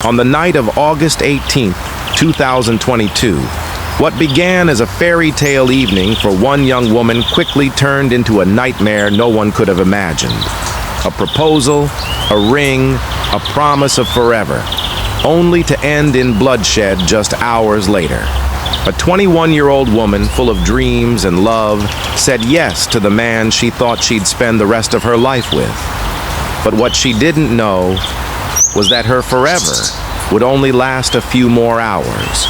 On the night of August 18th, 2022, what began as a fairy tale evening for one young woman quickly turned into a nightmare no one could have imagined. A proposal, a ring, a promise of forever, only to end in bloodshed just hours later. A 21-year-old woman full of dreams and love said yes to the man she thought she'd spend the rest of her life with. But what she didn't know was that her forever would only last a few more hours.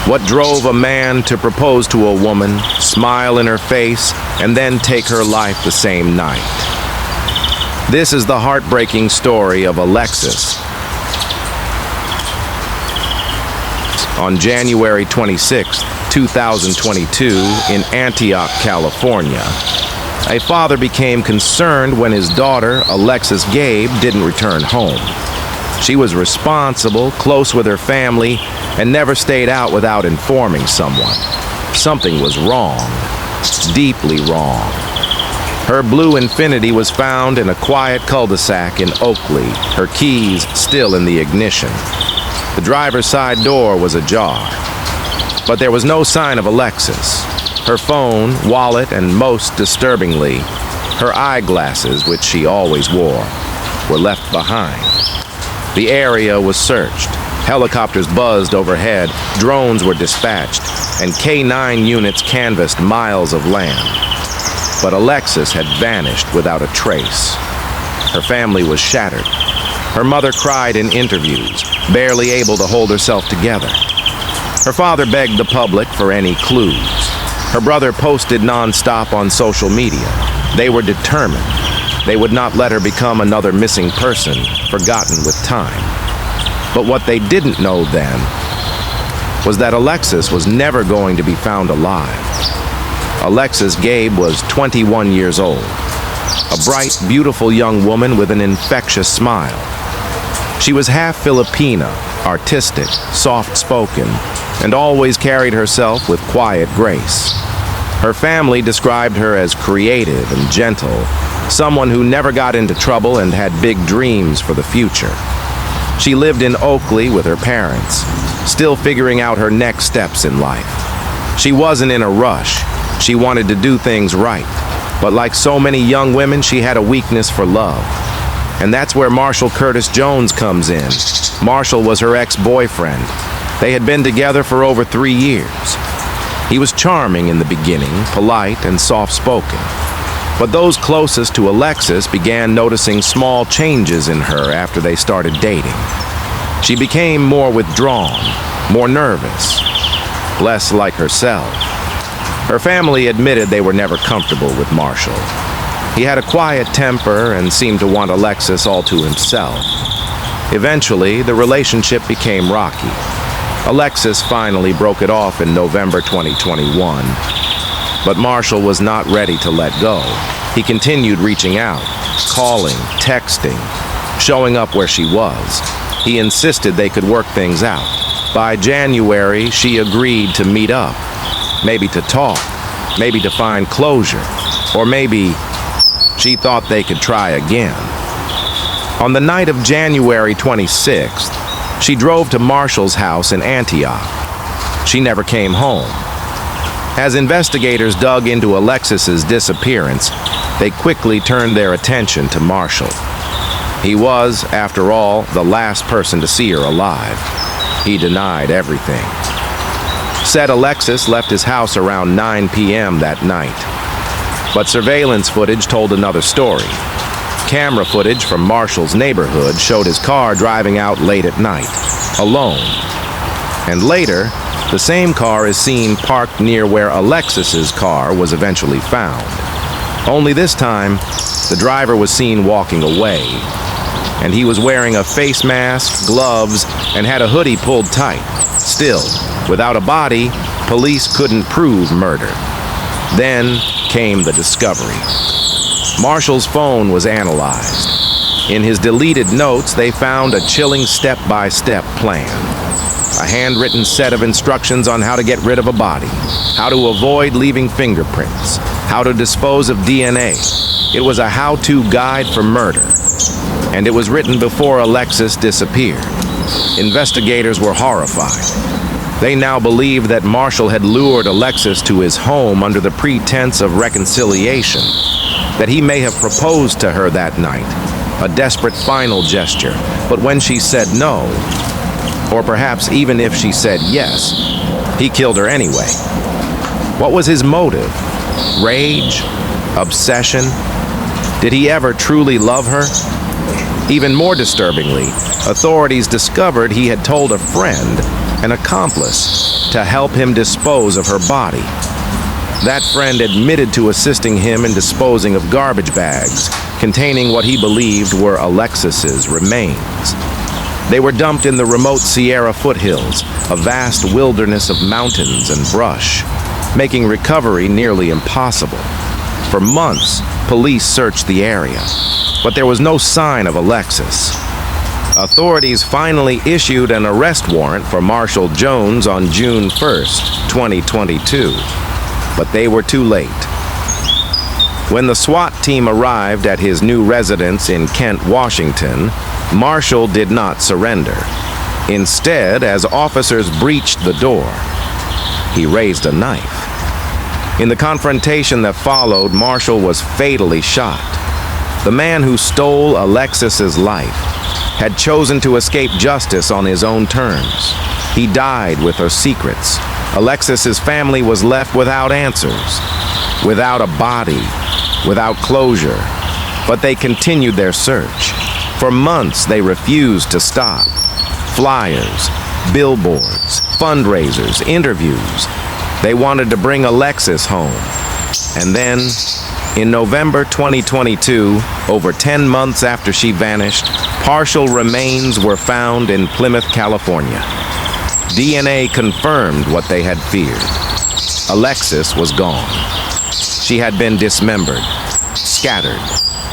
What drove a man to propose to a woman, smile in her face, and then take her life the same night? This is the heartbreaking story of Alexis. On January 26, 2022, in Antioch, California, a father became concerned when his daughter, Alexis Gabe, didn't return home. She was responsible, close with her family, and never stayed out without informing someone. Something was wrong, deeply wrong. Her blue Infiniti was found in a quiet cul-de-sac in Oakley, her keys still in the ignition. The driver's side door was ajar, but there was no sign of Alexis. Her phone, wallet, and most disturbingly, her eyeglasses, which she always wore, were left behind. The area was searched. Helicopters buzzed overhead, drones were dispatched, and K-9 units canvassed miles of land. But Alexis had vanished without a trace. Her family was shattered. Her mother cried in interviews, barely able to hold herself together. Her father begged the public for any clues. Her brother posted non-stop on social media. They were determined. They would not let her become another missing person, forgotten with time. But what they didn't know then was that Alexis was never going to be found alive. Alexis Gabe was 21 years old, a bright, beautiful young woman with an infectious smile. She was half Filipina, artistic, soft-spoken, and always carried herself with quiet grace. Her family described her as creative and gentle, someone who never got into trouble and had big dreams for the future. She lived in Oakley with her parents, still figuring out her next steps in life. She wasn't in a rush. She wanted to do things right. But like so many young women, she had a weakness for love. And that's where Marshall Curtis Jones comes in. Marshall was her ex-boyfriend. They had been together for over 3 years. He was charming in the beginning, polite and soft-spoken. But those closest to Alexis began noticing small changes in her after they started dating. She became more withdrawn, more nervous, less like herself. Her family admitted they were never comfortable with Marshall. He had a quiet temper and seemed to want Alexis all to himself. Eventually, the relationship became rocky. Alexis finally broke it off in November 2021. But Marshall was not ready to let go. He continued reaching out, calling, texting, showing up where she was. He insisted they could work things out. By January, she agreed to meet up. Maybe to talk, maybe to find closure, or maybe she thought they could try again. On the night of January 26th, she drove to Marshall's house in Antioch. She never came home. As investigators dug into Alexis's disappearance, they quickly turned their attention to Marshall. He was, after all, the last person to see her alive. He denied everything. Said Alexis left his house around 9 p.m. that night. But surveillance footage told another story. Camera footage from Marshall's neighborhood showed his car driving out late at night, alone. And later, the same car is seen parked near where Alexis's car was eventually found. Only this time, the driver was seen walking away, and he was wearing a face mask, gloves, and had a hoodie pulled tight. Still, without a body, police couldn't prove murder. Then came the discovery. Marshall's phone was analyzed. In his deleted notes, they found a chilling step-by-step plan. A handwritten set of instructions on how to get rid of a body, how to avoid leaving fingerprints, how to dispose of DNA. It was a how-to guide for murder, and it was written before Alexis disappeared. Investigators were horrified. They now believed that Marshall had lured Alexis to his home under the pretense of reconciliation, that he may have proposed to her that night, a desperate final gesture, but when she said no, or perhaps even if she said yes, he killed her anyway. What was his motive? Rage? Obsession? Did he ever truly love her? Even more disturbingly, authorities discovered he had told a friend, an accomplice, to help him dispose of her body. That friend admitted to assisting him in disposing of garbage bags containing what he believed were Alexis's remains. They were dumped in the remote Sierra foothills, a vast wilderness of mountains and brush, making recovery nearly impossible. For months, police searched the area, but there was no sign of Alexis. Authorities finally issued an arrest warrant for Marshall Jones on June 1st, 2022, but they were too late. When the SWAT team arrived at his new residence in Kent, Washington, Marshall did not surrender. Instead, as officers breached the door, he raised a knife. In the confrontation that followed, Marshall was fatally shot. The man who stole Alexis's life had chosen to escape justice on his own terms. He died with her secrets. Alexis's family was left without answers, without a body, without closure. But they continued their search. For months, they refused to stop. Flyers, billboards, fundraisers, interviews. They wanted to bring Alexis home. And then, in November 2022, over 10 months after she vanished, partial remains were found in Plymouth, California. DNA confirmed what they had feared. Alexis was gone. She had been dismembered, scattered,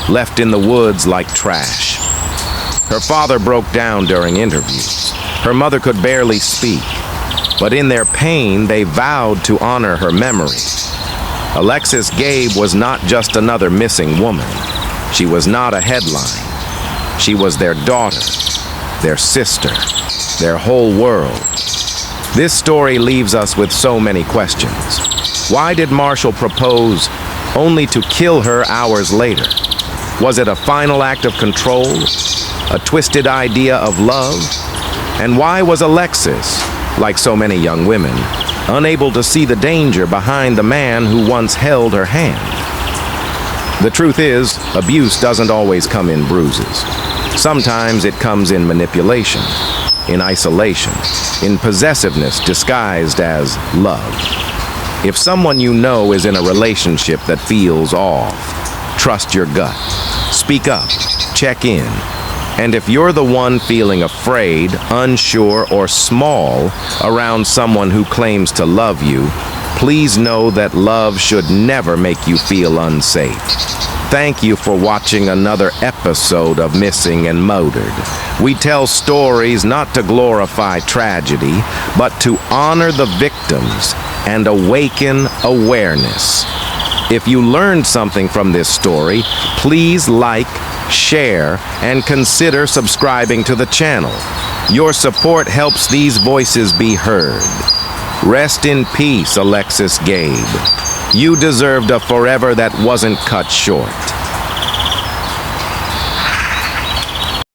left in the woods like trash. Her father broke down during interviews. Her mother could barely speak, but in their pain, they vowed to honor her memory. Alexis Gabe was not just another missing woman. She was not a headline. She was their daughter, their sister, their whole world. This story leaves us with so many questions. Why did Marshall propose only to kill her hours later? Was it a final act of control? A twisted idea of love? And why was Alexis, like so many young women, unable to see the danger behind the man who once held her hand? The truth is, abuse doesn't always come in bruises. Sometimes it comes in manipulation, in isolation, in possessiveness disguised as love. If someone you know is in a relationship that feels off, trust your gut. Speak up, check in. And if you're the one feeling afraid, unsure, or small around someone who claims to love you, please know that love should never make you feel unsafe. Thank you for watching another episode of Missing and Murdered. We tell stories not to glorify tragedy, but to honor the victims and awaken awareness. If you learned something from this story, please like, share, and consider subscribing to the channel. Your support helps these voices be heard. Rest in peace, Alexis Gabe. You deserved a forever that wasn't cut short.